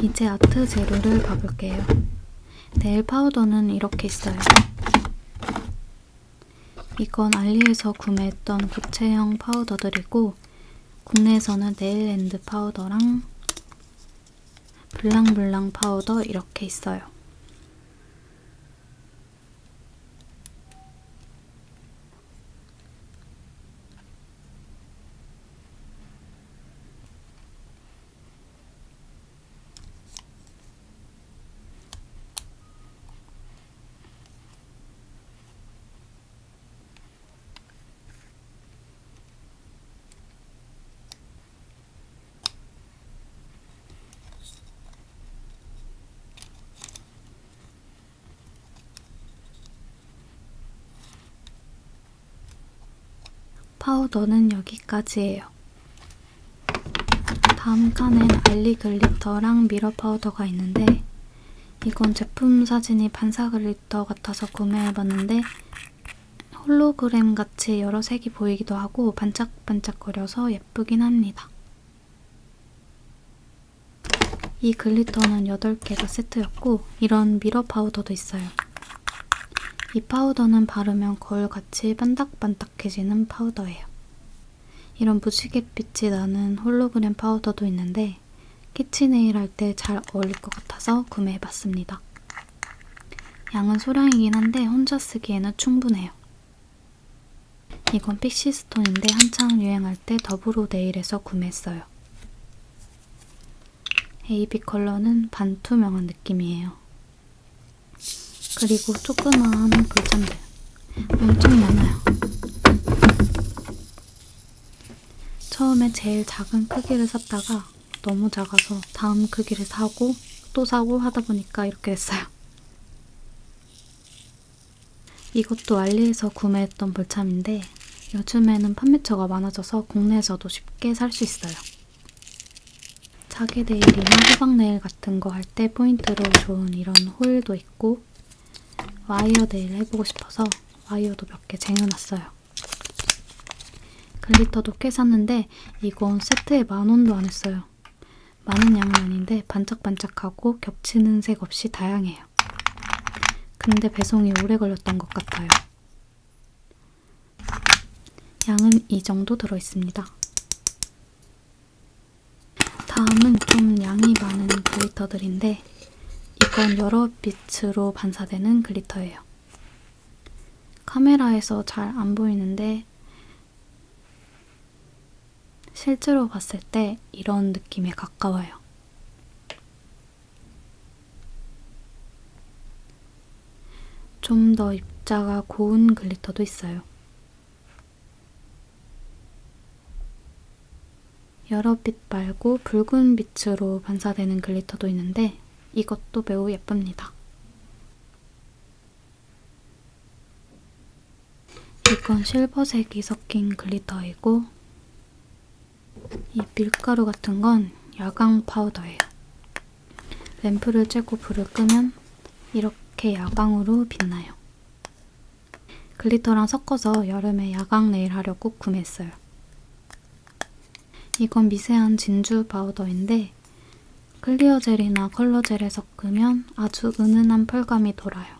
이제 아트 재료를 봐볼게요. 네일 파우더는 이렇게 있어요. 이건 알리에서 구매했던 고체형 파우더들이고 국내에서는 네일랜드 파우더랑 블랑블랑 파우더 이렇게 있어요. 파우더는 여기까지예요. 다음 칸엔 알리 글리터랑 미러 파우더가 있는데 이건 제품 사진이 반사 글리터 같아서 구매해봤는데 홀로그램 같이 여러 색이 보이기도 하고 반짝반짝거려서 예쁘긴 합니다. 이 글리터는 8개가 세트였고 이런 미러 파우더도 있어요. 이 파우더는 바르면 거울같이 반딱반딱해지는 파우더예요. 이런 무지갯빛이 나는 홀로그램 파우더도 있는데 키치네일 할 때 잘 어울릴 것 같아서 구매해봤습니다. 양은 소량이긴 한데 혼자 쓰기에는 충분해요. 이건 픽시스톤인데 한창 유행할 때 더브로 네일에서 구매했어요. AB 컬러는 반투명한 느낌이에요. 그리고 조그마한 글자들 엄청 많아요. 처음에 제일 작은 크기를 샀다가 너무 작아서 다음 크기를 사고 또 사고 하다 보니까 이렇게 됐어요. 이것도 알리에서 구매했던 볼참인데 요즘에는 판매처가 많아져서 국내에서도 쉽게 살 수 있어요. 자개 네일이나 후방 네일 같은 거 할 때 포인트로 좋은 이런 홀도 있고 와이어 네일 해보고 싶어서 와이어도 몇 개 쟁여놨어요. 글리터도 꽤 샀는데 이건 세트에 10,000원도 안 했어요. 많은 양은 아닌데 반짝반짝하고 겹치는 색 없이 다양해요. 근데 배송이 오래 걸렸던 것 같아요. 양은 이 정도 들어있습니다. 다음은 좀 양이 많은 글리터들인데 이건 여러 빛으로 반사되는 글리터예요. 카메라에서 잘 안 보이는데 실제로 봤을 때 이런 느낌에 가까워요. 좀 더 입자가 고운 글리터도 있어요. 여러 빛 말고 붉은 빛으로 반사되는 글리터도 있는데 이것도 매우 예쁩니다. 이건 실버색이 섞인 글리터이고 이 밀가루 같은 건 야광 파우더예요. 램프를 쬐고 불을 끄면 이렇게 야광으로 빛나요. 글리터랑 섞어서 여름에 야광 네일 하려고 구매했어요. 이건 미세한 진주 파우더인데 클리어 젤이나 컬러 젤에 섞으면 아주 은은한 펄감이 돌아요.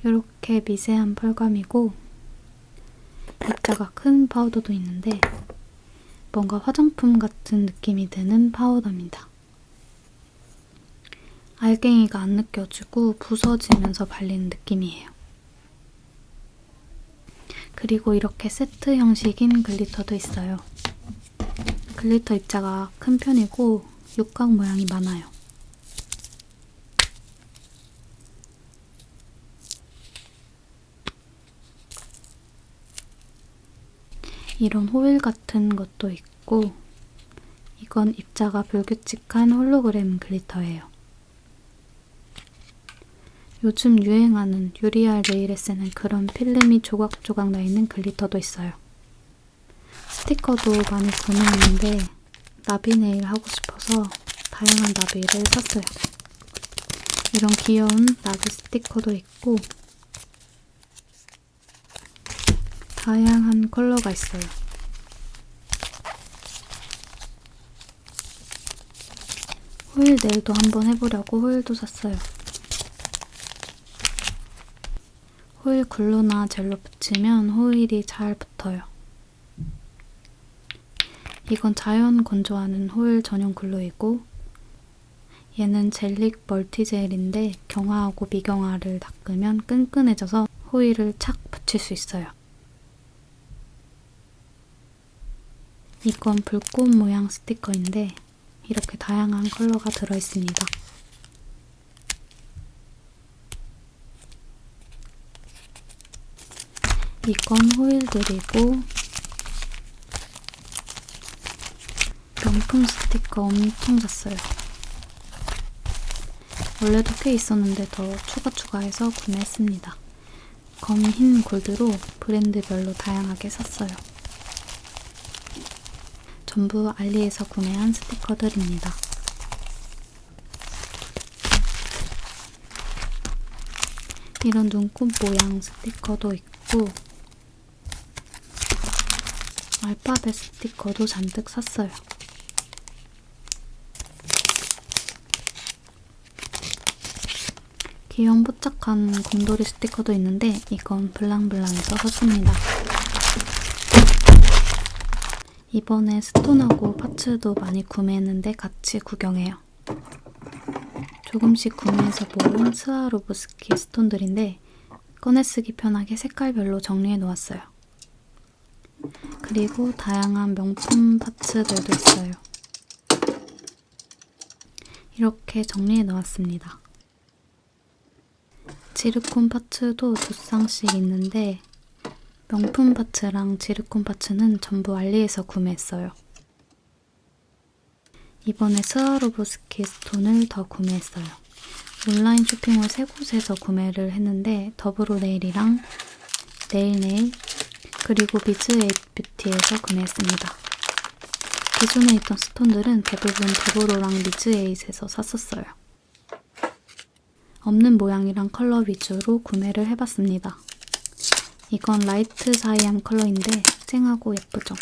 이렇게 미세한 펄감이고 입자가 큰 파우더도 있는데 뭔가 화장품 같은 느낌이 드는 파우더입니다. 알갱이가 안 느껴지고 부서지면서 발리는 느낌이에요. 그리고 이렇게 세트 형식인 글리터도 있어요. 글리터 입자가 큰 편이고 육각 모양이 많아요. 이런 호일 같은 것도 있고 이건 입자가 불규칙한 홀로그램 글리터예요. 요즘 유행하는 유리알 네일에 쓰는 그런 필름이 조각조각 나있는 글리터도 있어요. 스티커도 많이 구매했는데 나비 네일 하고 싶어서 다양한 나비를 샀어요. 이런 귀여운 나비 스티커도 있고 다양한 컬러가 있어요. 호일 네일도 한번 해보려고 호일도 샀어요. 호일 글루나 젤로 붙이면 호일이 잘 붙어요. 이건 자연 건조하는 호일 전용 글루이고, 얘는 젤릭 멀티젤인데 경화하고 미경화를 닦으면 끈끈해져서 호일을 착 붙일 수 있어요. 이건 불꽃 모양 스티커인데 이렇게 다양한 컬러가 들어있습니다. 이건 호일들이고, 명품 스티커 엄청 샀어요. 원래도 꽤 있었는데 더 추가해서 구매했습니다. 검 흰 골드로 브랜드별로 다양하게 샀어요. 전부 알리에서 구매한 스티커들입니다. 이런 눈꽃 모양 스티커도 있고, 알파벳 스티커도 잔뜩 샀어요. 귀여운 뽀짝한 곰돌이 스티커도 있는데 이건 블랑블랑에서 샀습니다. 이번에 스톤하고 파츠도 많이 구매했는데 같이 구경해요. 조금씩 구매해서 모은 스와로브스키 스톤들인데 꺼내쓰기 편하게 색깔별로 정리해 놓았어요. 그리고 다양한 명품 파츠들도 있어요. 이렇게 정리해 놓았습니다. 지르콘 파츠도 2쌍씩 있는데 명품 파츠랑 지르콘 파츠는 전부 알리에서 구매했어요. 이번에 스와로브스키 스톤을 더 구매했어요. 온라인 쇼핑몰 3곳에서 구매를 했는데 더브로 네일이랑 네일네일 그리고 미즈에잇 뷰티에서 구매했습니다. 기존에 있던 스톤들은 대부분 더브로랑 미즈에잇에서 샀었어요. 없는 모양이랑 컬러 위주로 구매를 해봤습니다. 이건 라이트 사이암 컬러인데 쨍하고 예쁘죠?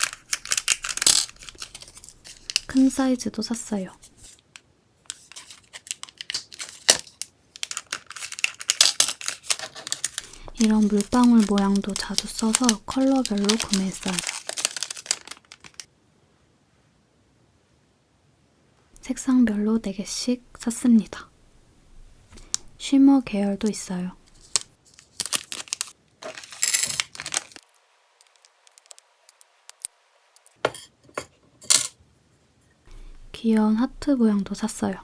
큰 사이즈도 샀어요. 이런 물방울 모양도 자주 써서 컬러별로 구매했어요. 색상별로 4개씩 샀습니다. 쉬머 계열도 있어요. 귀여운 하트 모양도 샀어요.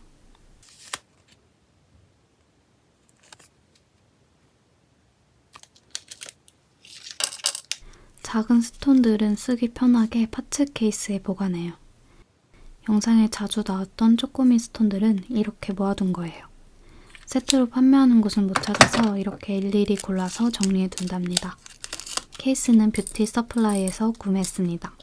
작은 스톤들은 쓰기 편하게 파츠 케이스에 보관해요. 영상에 자주 나왔던 쪼꼬미 스톤들은 이렇게 모아둔 거예요. 세트로 판매하는 곳은 못 찾아서 이렇게 일일이 골라서 정리해 둔답니다. 케이스는 뷰티 서플라이에서 구매했습니다.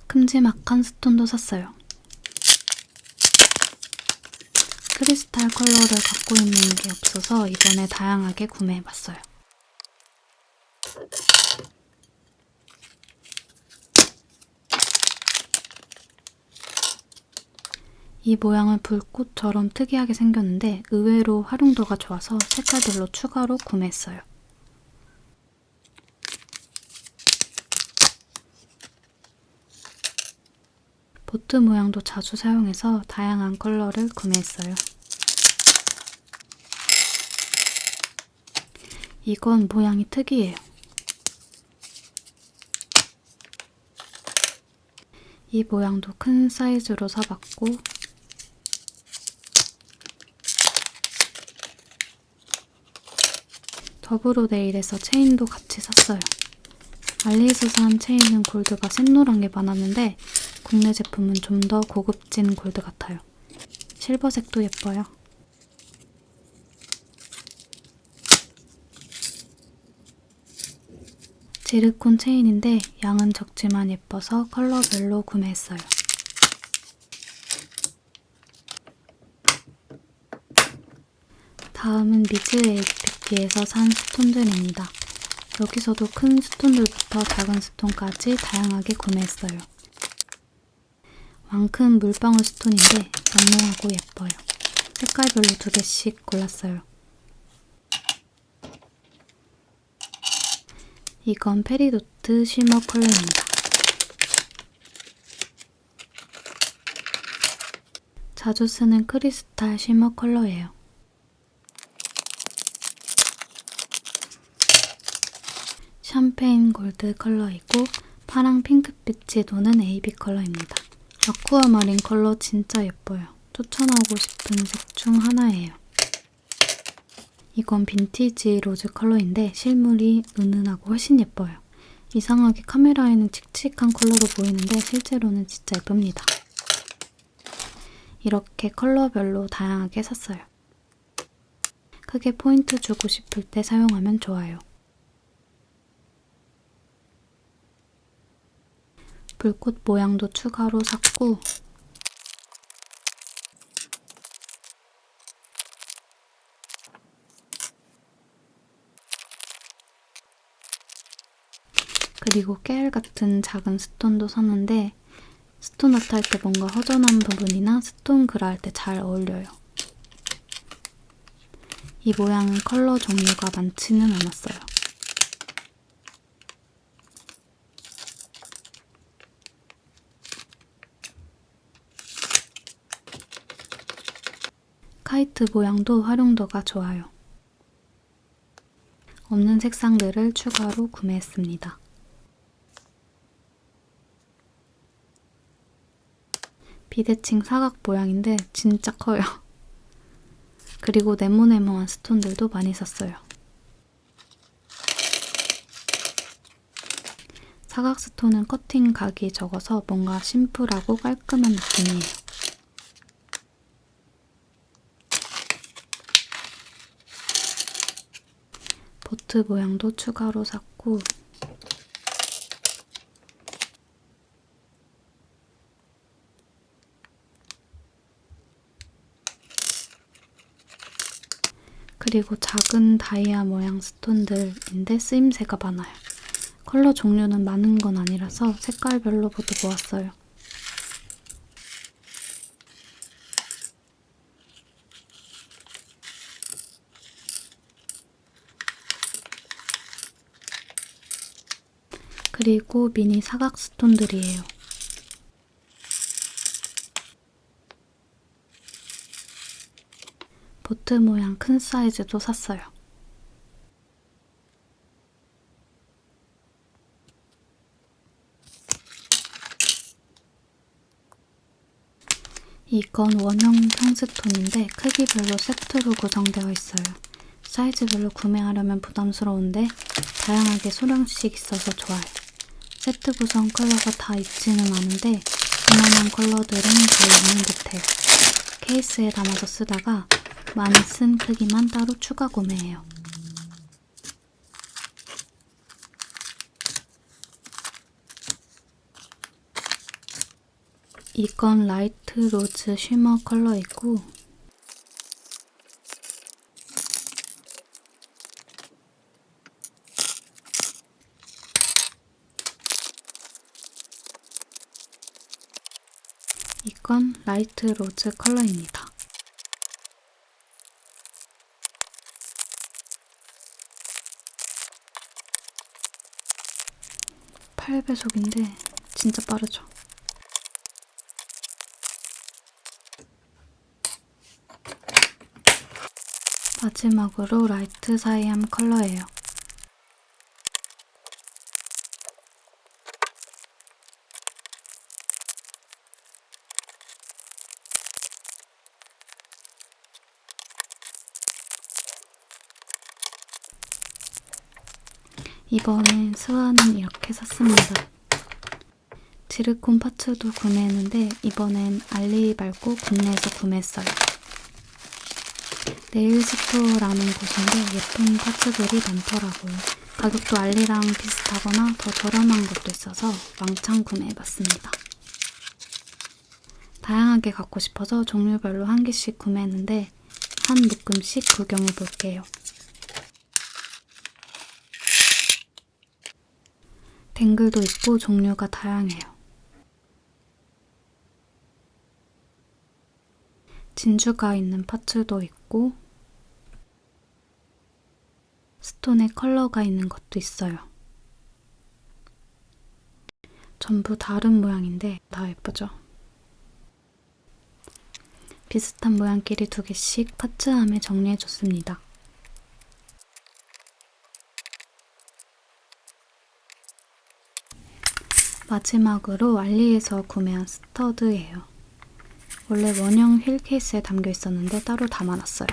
큼지막한 스톤도 샀어요. 크리스탈 컬러를 갖고 있는 게 없어서 이번에 다양하게 구매해봤어요. 이 모양은 불꽃처럼 특이하게 생겼는데 의외로 활용도가 좋아서 색깔별로 추가로 구매했어요. 보트 모양도 자주 사용해서 다양한 컬러를 구매했어요. 이건 모양이 특이해요. 이 모양도 큰 사이즈로 사봤고 더브로 네일에서 체인도 같이 샀어요. 알리에서 산 체인은 골드가 샛노란 게 많았는데 국내 제품은 좀 더 고급진 골드 같아요. 실버색도 예뻐요. 지르콘 체인인데 양은 적지만 예뻐서 컬러별로 구매했어요. 다음은 미즈에잇 뷰티에서 산 스톤들입니다. 여기서도 큰 스톤들부터 작은 스톤까지 다양하게 구매했어요. 왕큰 물방울 스톤인데 영롱하고 예뻐요. 색깔별로 2개씩 골랐어요. 이건 페리도트 쉬머 컬러입니다. 자주 쓰는 크리스탈 쉬머 컬러예요. 샴페인 골드 컬러이고 파랑 핑크빛이 도는 AB 컬러입니다. 아쿠아마린 컬러 진짜 예뻐요. 추천하고 싶은 색 중 하나예요. 이건 빈티지 로즈 컬러인데 실물이 은은하고 훨씬 예뻐요. 이상하게 카메라에는 칙칙한 컬러로 보이는데 실제로는 진짜 예쁩니다. 이렇게 컬러별로 다양하게 샀어요. 크게 포인트 주고 싶을 때 사용하면 좋아요. 불꽃 모양도 추가로 샀고 그리고 깨알 같은 작은 스톤도 샀는데 스톤 아트 할 때 뭔가 허전한 부분이나 스톤 그라 할 때 잘 어울려요. 이 모양은 컬러 종류가 많지는 않았어요. 카이트 모양도 활용도가 좋아요. 없는 색상들을 추가로 구매했습니다. 비대칭 사각 모양인데 진짜 커요. 그리고 네모네모한 스톤들도 많이 샀어요. 사각 스톤은 커팅 각이 적어서 뭔가 심플하고 깔끔한 느낌이에요. 보트 모양도 추가로 샀고 그리고 작은 다이아 모양 스톤들인데 쓰임새가 많아요. 컬러 종류는 많은 건 아니라서 색깔별로 모두 모았어요. 그리고 미니 사각 스톤들이에요. 보트 모양 큰 사이즈도 샀어요. 이건 원형 평스톤인데 크기별로 세트로 구성되어 있어요. 사이즈별로 구매하려면 부담스러운데 다양하게 소량씩 있어서 좋아요. 세트 구성 컬러가 다 있지는 않은데 이만한 컬러들은 잘 있는 듯해요. 케이스에 담아서 쓰다가 많이 쓴 크기만 따로 추가 구매해요. 이건 라이트 로즈 쉬머 컬러이고 이건 라이트 로즈 컬러입니다. 8배속인데 진짜 빠르죠? 마지막으로 라이트 사이암 컬러예요. 이번엔 스와는 이렇게 샀습니다. 지르콘 파츠도 구매했는데 이번엔 알리 말고 국내에서 구매했어요. 네일 스토어라는 곳인데 예쁜 파츠들이 많더라고요. 가격도 알리랑 비슷하거나 더 저렴한 것도 있어서 왕창 구매해봤습니다. 다양하게 갖고 싶어서 종류별로 한 개씩 구매했는데 한 묶음씩 구경해볼게요. 댕글도 있고 종류가 다양해요. 진주가 있는 파츠도 있고 스톤에 컬러가 있는 것도 있어요. 전부 다른 모양인데 다 예쁘죠? 비슷한 모양끼리 2개씩 파츠함에 정리해줬습니다. 마지막으로 알리에서 구매한 스터드예요. 원래 원형 휠 케이스에 담겨 있었는데 따로 담아놨어요.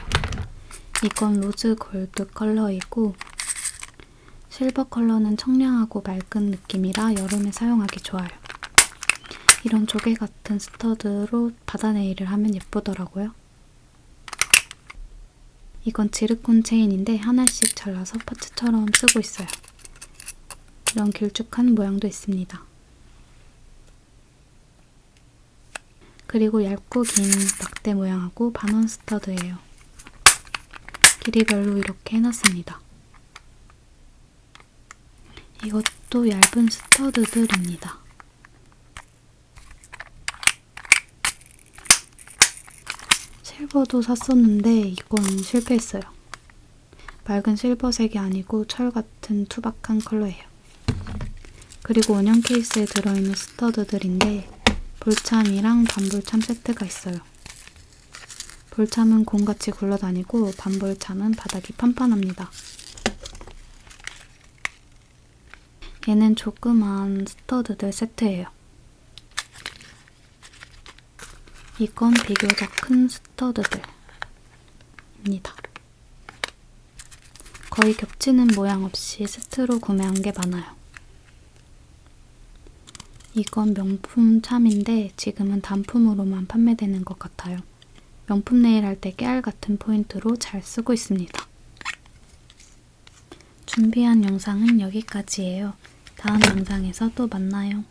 이건 로즈 골드 컬러이고 실버 컬러는 청량하고 맑은 느낌이라 여름에 사용하기 좋아요. 이런 조개 같은 스터드로 바다 네일을 하면 예쁘더라고요. 이건 지르콘 체인인데 하나씩 잘라서 파츠처럼 쓰고 있어요. 이런 길쭉한 모양도 있습니다. 그리고 얇고 긴 막대 모양하고 반원 스터드예요. 길이별로 이렇게 해놨습니다. 이것도 얇은 스터드들입니다. 실버도 샀었는데 이건 실패했어요. 맑은 실버색이 아니고 철 같은 투박한 컬러예요. 그리고 원형 케이스에 들어있는 스터드들인데 볼참이랑 반볼참 세트가 있어요. 볼참은 공같이 굴러다니고 반볼참은 바닥이 판판합니다. 얘는 조그만 스터드들 세트예요. 이건 비교적 큰 스터드들입니다. 거의 겹치는 모양 없이 세트로 구매한 게 많아요. 이건 명품 참인데 지금은 단품으로만 판매되는 것 같아요. 명품 네일 할 때 깨알 같은 포인트로 잘 쓰고 있습니다. 준비한 영상은 여기까지예요. 다음 영상에서 또 만나요.